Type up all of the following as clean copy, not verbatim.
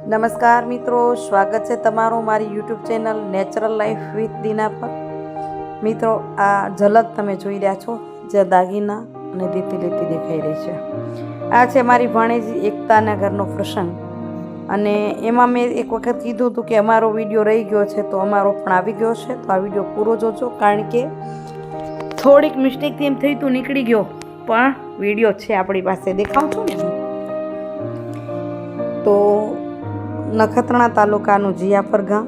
નમસ્કાર મિત્રો, સ્વાગત છે તમારું મારી YouTube channel natural life with Dina પર। મિત્રો, આ ઝલક તમે જોઈ રહ્યા છો જે દાગીના અને દીતી લીતી દેખાઈ રહી છે, આ છે મારી ભાણેજી એકતાના ઘરનો પ્રસંગ। અને એમાં મેં એક વખત કીધું હતું કે અમારો વિડીયો રહી ગયો છે, તો અમારો પણ આવી ગયો છે। તો આ વિડીયો પૂરો જોજો, કારણ કે થોડીક મિસ્ટેકથી એમ થઈ તું નીકળી ગયો, પણ વિડીયો છે આપણી પાસે, દેખાઉં છું ને। તો નખત્રાણા તાલુકાનું જીયાપર ગામ,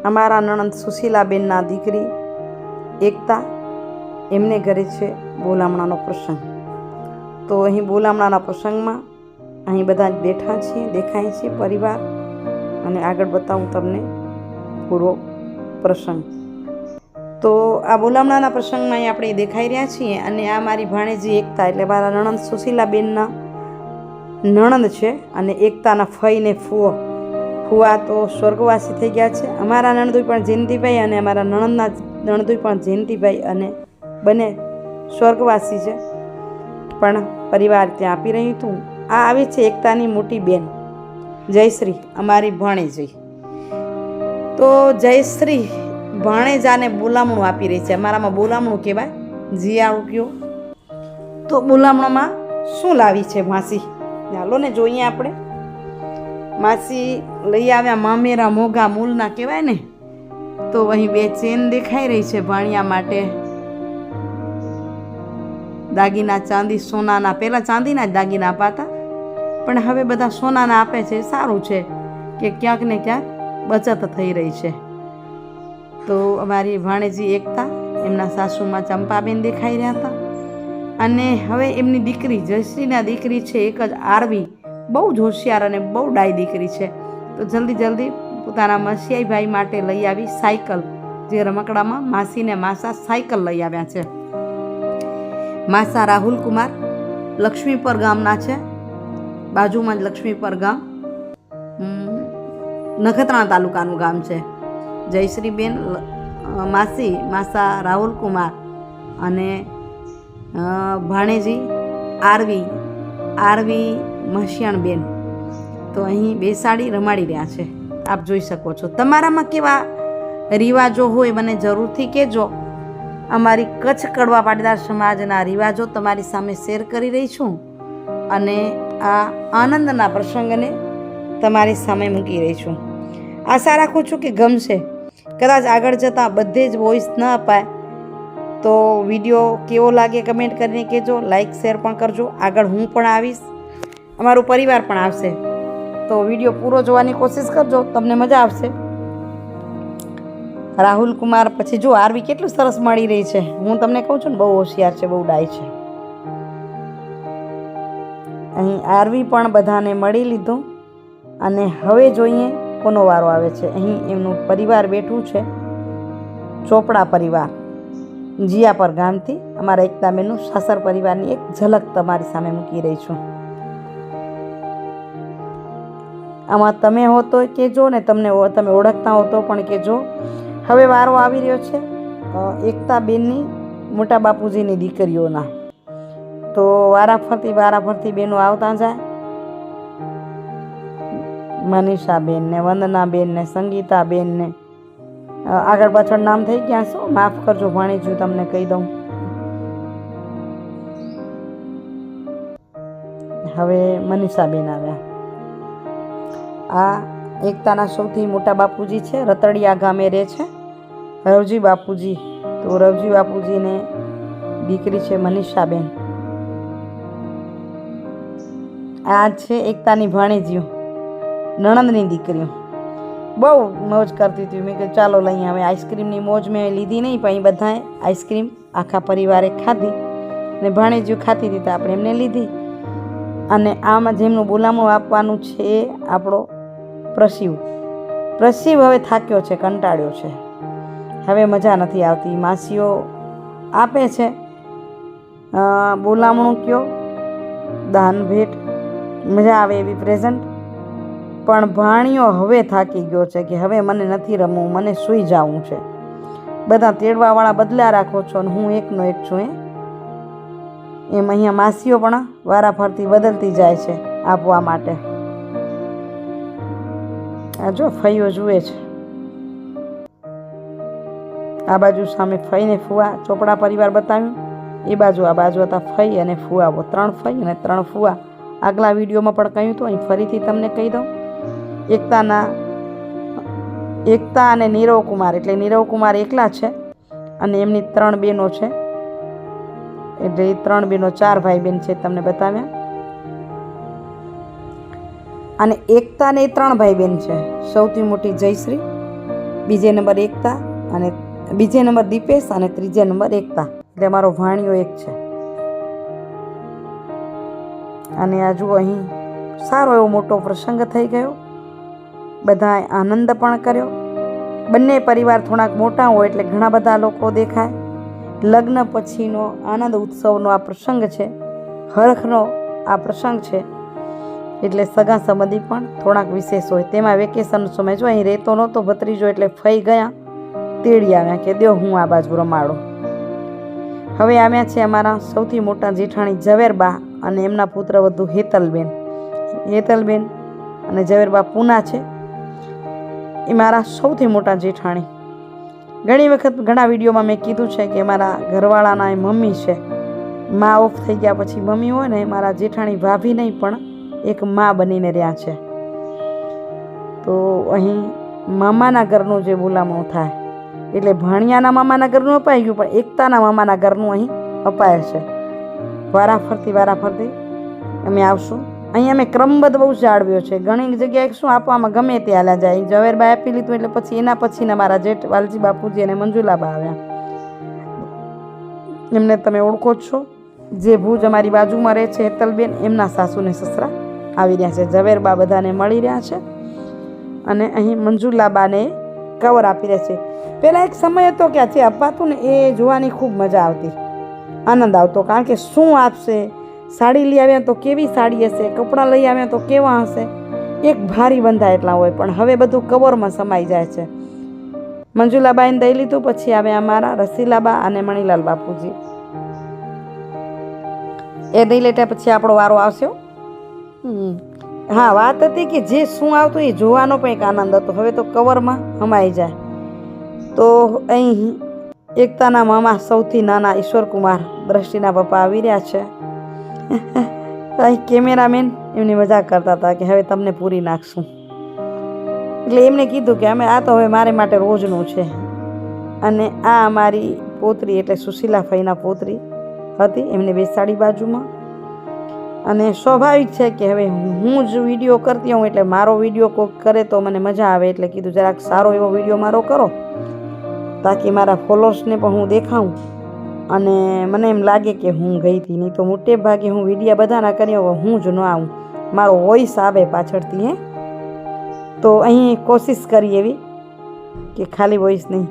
અમારા નણંદ સુશીલાબેનના દીકરી એકતા, એમને ઘરે છે બોલામણાનો પ્રસંગ। તો અહીં બોલામણાના પ્રસંગમાં અહીં બધા જ બેઠા છીએ, દેખાય છે પરિવાર, અને આગળ બતાવું તમને પૂરો પ્રસંગ। તો આ બોલામણાના પ્રસંગમાં અહીં આપણે દેખાઈ રહ્યા છીએ, અને આ મારી ભાણેજી એકતા એટલે મારા નણંદ સુશીલાબેનના નણંદ છે, અને એકતાના ફઈ ને ફુવા તો સ્વર્ગવાસી થઈ ગયા છે। અમારા નણદોઈ પણ જયંતિભાઈ અને અમારા નણંદના નણદોઈ પણ જયંતિભાઈ અને બંને સ્વર્ગવાસી છે, પણ પરિવાર ત્યાં આપી રહ્યું હતું। આ આવી છે એકતાની મોટી બેન જયશ્રી, અમારી ભાણેજી। તો જયશ્રી ભાણેજાને બોલામણું આપી રહી છે, અમારામાં બોલામણું કહેવાય, જીયાળું કયો। તો બોલામણામાં શું લાવી છે માસી, ચાલો ને જોઈએ આપણે। માસી લઈ આવ્યા મામેરા મોગા મૂલના કહેવાય ને, તો અહીં 2 ચેન દેખાઈ રહી છે ભાણિયા માટે, દાગીના ચાંદી સોનાના, પહેલાં ચાંદીના જ દાગીના અપાતા, પણ હવે બધા સોનાના આપે છે। સારું છે કે ક્યાંક ને ક્યાંક બચત થઈ રહી છે। તો અમારી ભાણેજી એકતા, એમના સાસુમાં ચંપાબેન દેખાઈ રહ્યા હતા, અને હવે એમની દીકરી જયશ્રીના દીકરી છે એક જ આરવી, બહુ જ હોશિયાર અને બહુ ડાય દીકરી છે। તો જલ્દી પોતાના મસિયાઈ ભાઈ માટે લઈ આવી સાયકલ, જે રમકડામાં માસીને માસા સાયકલ લઈ આવ્યા છે। માસા રાહુલ કુમાર લક્ષ્મીપર ગામના છે, બાજુમાં જ લક્ષ્મીપર ગામ નખત્રાણા તાલુકાનું ગામ છે। જયશ્રીબેન માસી માસા રાહુલ કુમાર અને ભાણેજી આરવી મસિયાણબેન, તો અહીં બેસાડી રમાડી રહ્યા છે, આપ જોઈ શકો છો। તમારામાં કેવા રિવાજો હોય મને જરૂરથી કહેજો। અમારી કચ્છ કડવા પાટીદાર સમાજના રિવાજો તમારી સામે શેર કરી રહી છું, અને આ આનંદના પ્રસંગને તમારી સામે મૂકી રહી છું। આશા રાખું છું કે ગમશે। કદાચ આગળ જતાં બધે જ વોઇસ ન અપાય તો વિડીયો કેવો લાગે કમેન્ટ કરીને કહેજો, લાઈક શેર પણ કરજો। આગળ હું પણ આવીશ, અમારો પરિવાર પણ આવશે, તો વિડીયો પૂરો જોવાની કોશિશ કરજો, તમને મજા આવશે। રાહુલ કુમાર પછી જો આરવી કેટલું સરસ મળી રહી છે, હું તમને કહું છું ને, બહુ હોશિયાર છે, બહુ ડાય છે। અહીં આરવી પણ બધાને મળી લીધું, અને હવે જોઈએ કોનો વારો આવે છે। અહીં એમનું પરિવાર બેઠું છે, ચોપડા પરિવાર જીયાપર ગામથી, અમારા એકતાબેનનું સાસર પરિવારની એક ઝલક તમારી સામે મૂકી રહી છું। આમાં તમે હો તો કહેજો ને, તમે ઓળખતા હો તો પણ કહેજો। હવે વારો આવી રહ્યો છે એકતાબેનની મોટા બાપુજીની દીકરીઓના, તો વારાફરતી બેનો આવતા જાય। મનીષાબેન ને વંદનાબેન ને સંગીતાબેન ને આગળ પાછળ નામ થઈ ગયા, શું માફ કરજો ભાણેજી, તમને કહી દઉં। હવે મનીષાબેન આવ્યા। આ એકતાના સૌથી મોટા બાપુજી છે, રતડિયા ગામે રહે છે, રવજી બાપુજી। તો રવજી બાપુજીને દીકરી છે મનીષાબેન। આ છે એકતાની ભાણેજીઓ, નણંદની દીકરીઓ, બહુ મોજ કરતી હતી। મેં કહ્યું ચાલો લઈ આવે આઈસ્ક્રીમની મોજ, મેં લીધી નહીં, પણ એ બધાએ આઈસ્ક્રીમ આખા પરિવારે ખાધી, ને ભાણેજીઓ ખાતી હતી તો આપણે એમને લીધી। અને આમાં જેમનું બોલામણું આપવાનું છે એ આપણો પ્રશિવ હવે થાક્યો છે, કંટાળ્યો છે, હવે મજા નથી આવતી। માસીઓ આપે છે બોલામણું કયો, દાન ભેટ, મજા આવે એવી પ્રેઝન્ટ, પણ ભાણિયો હવે થાકી ગયો છે કે હવે મને નથી રમવું, મને સૂઈ જવું છે। બધા તેડવાવાળા બદલા રાખો છો, અને હું એકનો એક છું। એમ અહીંયા માસીઓ પણ વારાફરતી બદલતી જાય છે આપવા માટે। આ જો ફઈઓ જુએ છે. આ બાજુ સામે ફઈ ને ફુવા ચોપડા પરિવાર બતાવ્યું. એ બાજુ આ બાજુ હતા ફઈ અને ફુવાઓ. 3 ફઈ અને 3 ફુવા. આગલા વિડીયોમાં પણ કહ્યું હતું, અહીં ફરીથી તમને કહી દઉં. એકતા અને નીરવ કુમાર, એટલે નીરવ કુમાર એકલા છે અને એમની 3 બહેનો છે. એટલે એ 3 બહેનો 4 ભાઈ બહેન છે તમને બતાવ્યા. અને એકતા ને 3 ભાઈ બહેન છે. સૌથી મોટી જયશ્રી, બીજે નંબર એકતા, અને બીજે નંબર દીપેશ અને ત્રીજે નંબર એકતા. એટલે મારો ભાણિયો એક છે. અને આ જુઓ અહીં સારો એવો મોટો પ્રસંગ થઈ ગયો. બધાએ આનંદ પણ કર્યો. બંને પરિવાર થોડાક મોટા હોય એટલે ઘણા બધા લોકો દેખાય. લગ્ન પછીનો આનંદ ઉત્સવનો આ પ્રસંગ છે, હરખનો આ પ્રસંગ છે. એટલે સગા સંબંધી પણ થોડાક વિશેષ હોય. તેમાં વેકેશન સમય જો અહીં રહેતો નહોતો ભત્રીજો, એટલે ફઈ ગયા તેડી આવ્યા કે દો હું આ બાજુ રમાડું. હવે આવ્યા છે અમારા સૌથી મોટા જેઠાણી ઝવેરબા અને એમના પુત્રવધુ હેતલબેન. હેતલબેન અને ઝવેરબા પૂના છે. એ મારા સૌથી મોટા જેઠાણી. ઘણી વખત ઘણા વિડીયોમાં મેં કીધું છે કે મારા ઘરવાળાના એ મમ્મી છે. મા ઓફ થઈ ગયા પછી મમ્મી હોય ને, મારા જેઠાણી ભાભી નહીં પણ એક મા બનીને રહ્યા છે. તો અહીં મામાના ઘરનું જે બોલામણું થાય, એટલે ભાણિયાના મામાના ઘરનું અપાઈ ગયું, પણ એકતાના મામાના ઘરનું અહીં અપાય છે. વારાફરતી અમે આવશું. અહીં અમે ક્રમબદ્ધ બહુ જાળવ્યો છે. ઘણી જગ્યાએ શું આપવામાં ગમે તે હાલ્યા જાય. ઝવેરબા આપી લીધું એટલે પછી એના પછીના મારા જેઠ વાલજી બાપુજી અને મંજુલાબા આવ્યા. એમને તમે ઓળખો જ છો. જે ભુજ અમારી બાજુમાં રહે છે હેતલબેન, એમના સાસુ ને સસરા આવી રહ્યા છે. ઝવેરબા બધાને મળી રહ્યા છે અને અહીં મંજુલાબાને કવર આપી રહ્યા છે. પહેલાં એક સમય હતો કે આ જે અપાતું ને એ જોવાની ખૂબ મજા આવતી, આનંદ આવતો. કારણ કે શું આપશે, સાડી લઈ આવ્યા તો કેવી સાડી હશે, કપડાં લઈ આવ્યા તો કેવા હશે, એક ભારી બંધાય એટલા હોય. પણ હવે બધું કવરમાં સમાઈ જાય છે. મંજુલાબાઈને દઈ લીધું. પછી આવ્યા અમારા રસીલાબા અને મણીલાલ બાપુજી. એ દઈ લેટા પછી આપણો વારો આવશે. હા, વાત હતી કે જે શું આવતું એ જોવાનો પણ એક આનંદ હતો. હવે તો કવરમાં સમાઈ જાય. તો અહીં એકતાના મામા સૌથી નાના ઈશ્વરકુમાર દ્રષ્ટિના પપ્પા આવી રહ્યા છે. અહીં કેમેરામેન એમની મજાક કરતા હતા કે હવે તમને પૂરી નાખશું. એટલે એમને કીધું કે અમે આ તો હવે મારે માટે રોજનું છે. અને આ અમારી પોતરી એટલે સુશીલા ફઈના પોતરી હતી, એમને બેસાડી બાજુમાં. અને સ્વાભાવિક છે કે હવે હું જ વિડીયો કરતી હોઉં એટલે મારો વિડીયો કોઈક કરે તો મને મજા આવે. એટલે કીધું જરાક સારો એવો વિડીયો મારો કરો, તાકી મારા ફોલોઅર્સને પણ હું દેખાઉં અને મને એમ લાગે કે હું ગઈ હતી. નહીં તો મોટે ભાગે હું વિડીયા બધાના કરી હું જ ન આવું, મારો વોઇસ આવે પાછળથી. તો અહીં કોશિશ કરી એવી કે ખાલી વોઇસ નહીં,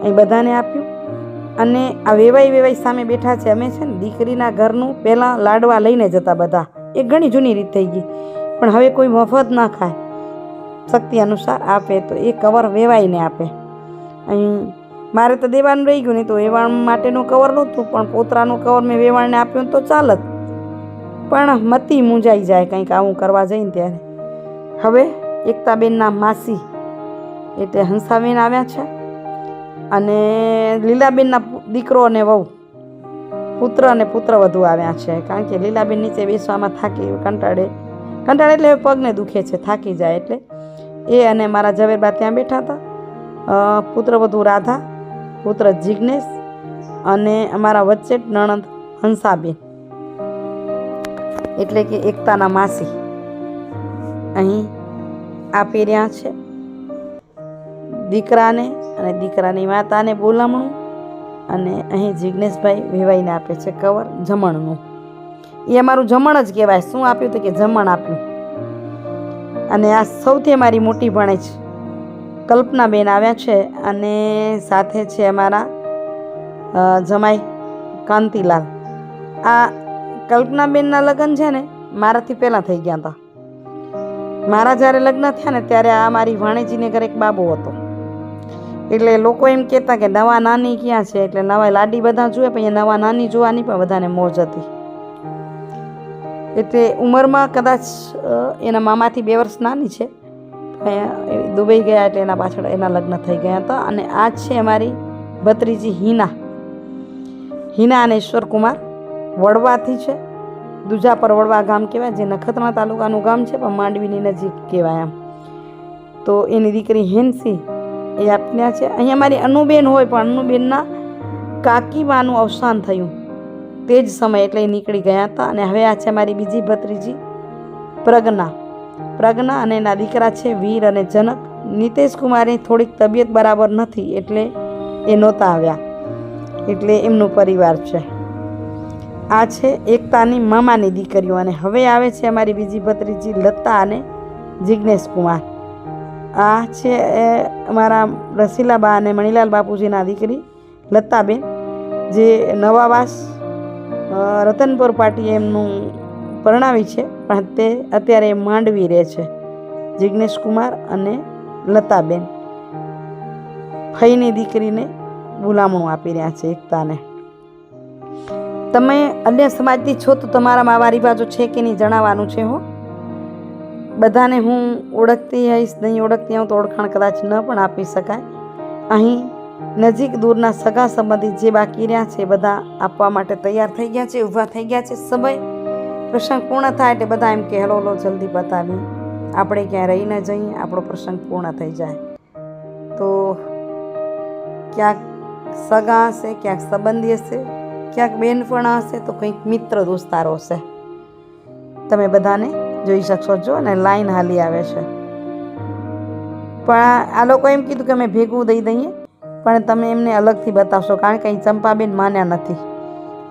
અહીં બધાને આપ્યું. અને આ વેવાઈ સામે બેઠા છે. અમે છે ને દીકરીના ઘરનું પહેલાં લાડવા લઈને જતા બધા, એ ઘણી જૂની રીત થઈ ગઈ. પણ હવે કોઈ મફત ના ખાય, શક્તિ અનુસાર આપે. તો એ કવર વેવાઈને આપે. અહીં મારે તો દેવાનું રહી ગયું, નહીં તો વેવાણ માટેનું કવર નહોતું, પણ પોતરાનું કવર મેં વેવાણને આપ્યું તો ચાલત. પણ મતી મૂંઝાઈ જાય કંઈક આવું કરવા જઈને ત્યારે. હવે એકતાબેનના માસી એટલે હંસાબેન આવ્યા છે. અને લીલાબેનના દીકરો અને વહુ, પુત્ર અને પુત્રવધુ આવ્યા છે. કારણ કે લીલાબેન નીચે બેસવામાં થાકી કંટાળે એટલે પગને દુખે છે, થાકી જાય. એટલે એ અને મારા ઝવેરબા ત્યાં બેઠા હતા. પુત્રવધુ રાધા, પુત્ર જિજ્ઞેશ અને અમારા વચ્ચે નણંદ હંસાબેન એટલે કે એકતાના માસી અહીં આપી રહ્યા છે દીકરાને અને દીકરાની માતાને બોલામણું. અને અહીં જિજ્ઞેશભાઈ વેવાઈને આપે છે કવર જમણનું. એ અમારું જમણ જ કહેવાય. શું આપ્યું તો કે જમણ આપ્યું. અને આ સૌથી અમારી મોટી ભણેજ કલ્પનાબેન આવ્યા છે. અને સાથે છે અમારા જમાઈ કાંતિલાલ. આ કલ્પનાબેનના લગ્ન છે ને મારાથી પહેલાં થઈ ગયા હતા. મારા જ્યારે લગ્ન થયા ને ત્યારે આ મારી ભાણેજીને ઘરે એક બાબો હતો. એટલે લોકો એમ કહેતા કે નવા નાની ક્યાં છે. એટલે નવા લાડી બધા જુએ, પણ અહીંયા નવા નાની જોવાની પણ બધાને મોજ હતી. એટલે ઉંમરમાં કદાચ એના મામાથી 2 વર્ષ નાની છે. ગયા દુબઈ ગયા એટલે એના પાછળ એના લગ્ન થઈ ગયા હતા. અને આ છે અમારી ભત્રીજી હિના અને ઈશ્વરકુમાર વડવાથી છે. દુજાપર વડવા ગામ કહેવાય, જે નખત્રાણા તાલુકાનું ગામ છે પણ માંડવીની નજીક કહેવાય એમ. તો એની દીકરી હેન્સી એ આપના છે. અહીંયા મારી અનુબેન હોય પણ અનુબેનના કાકીમાનું અવસાન થયું તે જ સમય એટલે એ નીકળી ગયા હતા. અને હવે આ છે મારી બીજી ભત્રીજી પ્રજ્ઞા અને એના દીકરા છે વીર અને જનક. નીતેશ કુમારની થોડીક તબિયત બરાબર નથી એટલે એ નહોતા આવ્યા, એટલે એમનો પરિવાર છે. આ છે એકતાની મામાની દીકરીઓ. અને હવે આવે છે અમારી બીજી ભત્રીજી લતા અને જિજ્ઞેશ કુમાર. આ છે અમારા રસીલાબા અને મણીલાલ બાપુજીના દીકરી લતાબેન, જે નવાવાસ રતનપુર પાટી એમનું પરણાવી છે પણ તે અત્યારે માંડવી રહે છે. જિજ્ઞેશ કુમાર અને લતાબેન ફઈની દીકરીને ભૂલામણું આપી રહ્યા છે એકતાને. તમે અન્ય સમાજથી છો તો તમારામાં આવા રિવાજો છે કે નહીં જણાવવાનું છે. હો, બધાને હું ઓળખતી હઈશ, નહીં ઓળખતી હોઉં તો ઓળખાણ કદાચ ન પણ આપી શકાય. અહીં નજીક દૂરના સગા સંબંધી જે બાકી રહ્યા છે બધા આપવા માટે તૈયાર થઈ ગયા છે, ઊભા થઈ ગયા છે. સમય પ્રસંગ પૂર્ણ થાય એટલે બધા એમ કે હેલો જલ્દી બતાવી, આપણે ક્યાં રહી ન જઈએ, આપણો પ્રસંગ પૂર્ણ થઈ જાય. તો ક્યાંક સગા હશે, ક્યાંક સંબંધી હશે, ક્યાંક બેનપણા હશે, તો કંઈક મિત્ર દોસ્તારો હશે. તમે બધાને જોઈ શકશો. જો અને લાઈન હાલી આવે છે. પણ આ લોકો એમ કીધું કે અમે ભેગું દઈ દઈએ, પણ તમે એમને અલગથી બતાવશો, કારણ કે અહીં ચંપાબેન માન્યા નથી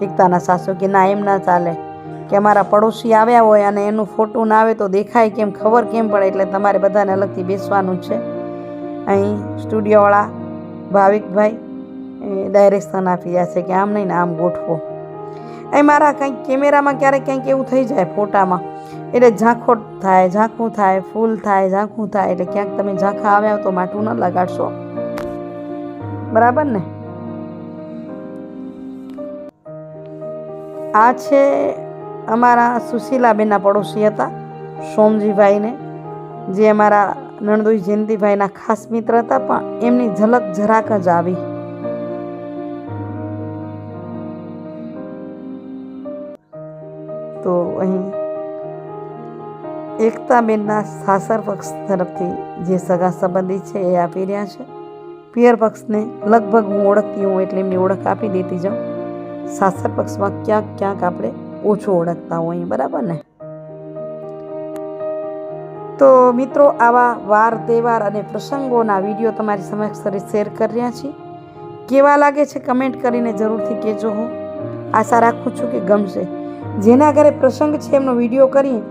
એકતાના સાસુ કે ના એમ ના ચાલે, કે અમારા પડોશી આવ્યા હોય અને એનું ફોટો ના આવે તો દેખાય કેમ, ખબર કેમ પડે, એટલે તમારે બધાને અલગથી બેસવાનું છે. અહીં સ્ટુડિયોવાળા ભાવિકભાઈ ડાયરેક્શન આપી રહ્યા છે કે આમ નહીં ને આમ ગોઠવો. અહીં મારા કંઈક કેમેરામાં ક્યારેક કંઈક એવું થઈ જાય ફોટામાં, એટલે ઝાંખો થાય, ઝાંખું થાય, ફૂલ થાય, ઝાંખું થાય, એટલે ક્યાંક તમે ઝાંખા આવ્યા તો માટું ન લગાડશો, બરાબર ને. આ છે અમારા સુશીલાબેનના પડોશી હતા સોમજીભાઈને, જે અમારા નણદોઈ જયંતિભાઈના ખાસ મિત્ર હતા, પણ એમની ઝલક જરાક જ આવી. તો અહીં એકતાબેનના સાસર પક્ષ તરફથી જે સગા સંબંધી છે એ આપી રહ્યા છે. પિયર પક્ષને લગભગ હું ઓળખતી હોઉં એટલે એમની ઓળખ આપી દેતી જાઉં. સાસર પક્ષમાં ક્યાંક ક્યાંક આપણે ઓછું ઓળખતા હોઈએ, બરાબર ને. તો મિત્રો, આવા વાર તહેવાર અને પ્રસંગોના વિડીયો તમારી સમક્ષ શેર કરી રહ્યા છીએ. કેવા લાગે છે કમેન્ટ કરીને જરૂરથી કહેજો. હો, આશા રાખું છું કે ગમશે. જેના ઘરે પ્રસંગ છે એમનો વિડીયો કરીએ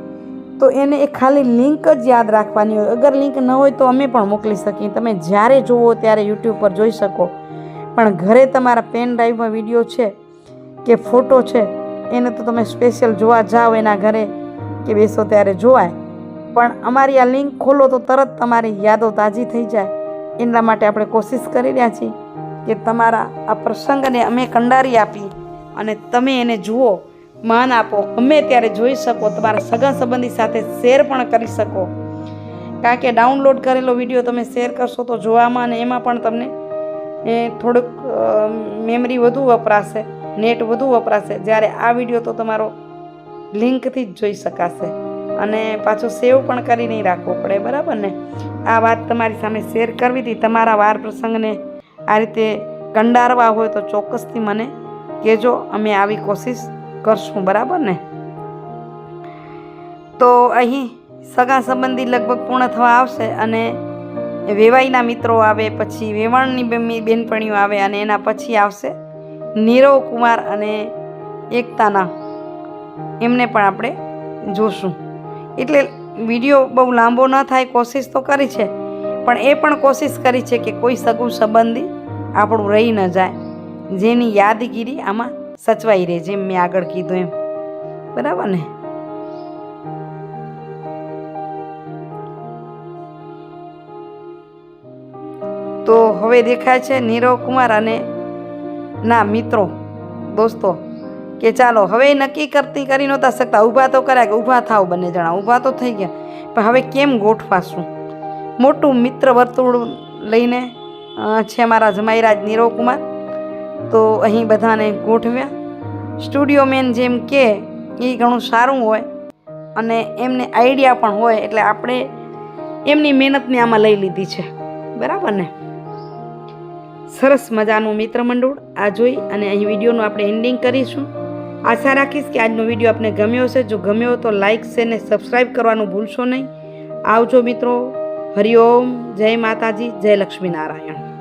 તો એને એ ખાલી લિંક જ યાદ રાખવાની હોય. અગર લિંક ન હોય તો અમે પણ મોકલી શકીએ, તમે જ્યારે જુઓ ત્યારે યુટ્યુબ પર જોઈ શકો. પણ ઘરે તમારા પેન ડ્રાઈવમાં વિડીયો છે કે ફોટો છે એને તો તમે સ્પેશિયલ જોવા જાઓ એના ઘરે કે બેસો ત્યારે જોવાય, પણ અમારી આ લિંક ખોલો તો તરત તમારી યાદો તાજી થઈ જાય. એના માટે આપણે કોશિશ કરી રહ્યા છીએ કે તમારા આ પ્રસંગને અમે કંડારી આપી અને તમે એને જુઓ, માન આપો, ગમે ત્યારે જોઈ શકો, તમારા સગા સંબંધી સાથે શેર પણ કરી શકો. કારણ કે ડાઉનલોડ કરેલો વિડીયો તમે શેર કરશો તો જોવામાં અને એમાં પણ તમને થોડુંક મેમરી વધુ વપરાશે, નેટ વધુ વપરાશે. જ્યારે આ વિડીયો તો તમારો લિંકથી જ જોઈ શકાશે અને પાછો સેવ પણ કરી નહીં રાખવો પડે, બરાબર ને. આ વાત તમારી સામે શેર કરવી હતી. તમારા વાર પ્રસંગને આ રીતે કંડારવા હોય તો ચોક્કસથી મને કહેજો, અમે આવી કોશિશ કરશું, બરાબર ને. તો અહીં સગા સંબંધી લગભગ પૂર્ણ થવા આવશે અને વેવાઈના મિત્રો આવે, પછી વેવાણની બેનપણીઓ આવે અને એના પછી આવશે નીરવ કુમાર અને એકતાના, એમને પણ આપણે જોશું. એટલે વિડીયો બહુ લાંબો ન થાય કોશિશ તો કરી છે, પણ એ પણ કોશિશ કરી છે કે કોઈ સગું સંબંધી આપણું રહી ન જાય, જેની યાદગીરી આમાં સચવાઈ રહે, જેમ મેં આગળ કીધું એમ, બરાબર ને. તો હવે દેખાય છે નીરવ કુમાર અને ના મિત્રો દોસ્તો કે ચાલો હવે નક્કી કરી નહોતા શકતા, ઊભા તો કર્યા કે ઊભા થાવ, બંને જણા ઊભા તો થઈ ગયા, પણ હવે કેમ ગોઠવાશું, મોટું મિત્ર વર્તુળ લઈને છે મારા જમાઈરાજ નીરવ કુમાર. તો અહીં બધાને ગોઠવ્યા. સ્ટુડિયો મેન જેમ કે એ ઘણું સારું હોય અને એમને આઈડિયા પણ હોય, એટલે આપણે એમની મહેનતને આમાં લઈ લીધી છે. બરાબર ને? સરસ મજાનું મિત્ર મંડળ આ જોઈ અને અહીં વિડીયોનું આપણે એન્ડિંગ કરીશું. આશા રાખીશ કે આજનો વિડીયો આપને ગમ્યો હશે. જો ગમ્યો તો લાઇક શેર ને સબસ્ક્રાઈબ કરવાનું ભૂલશો નહીં. આવજો મિત્રો. હરિઓમ. જય માતાજી. જય લક્ષ્મી નારાયણ.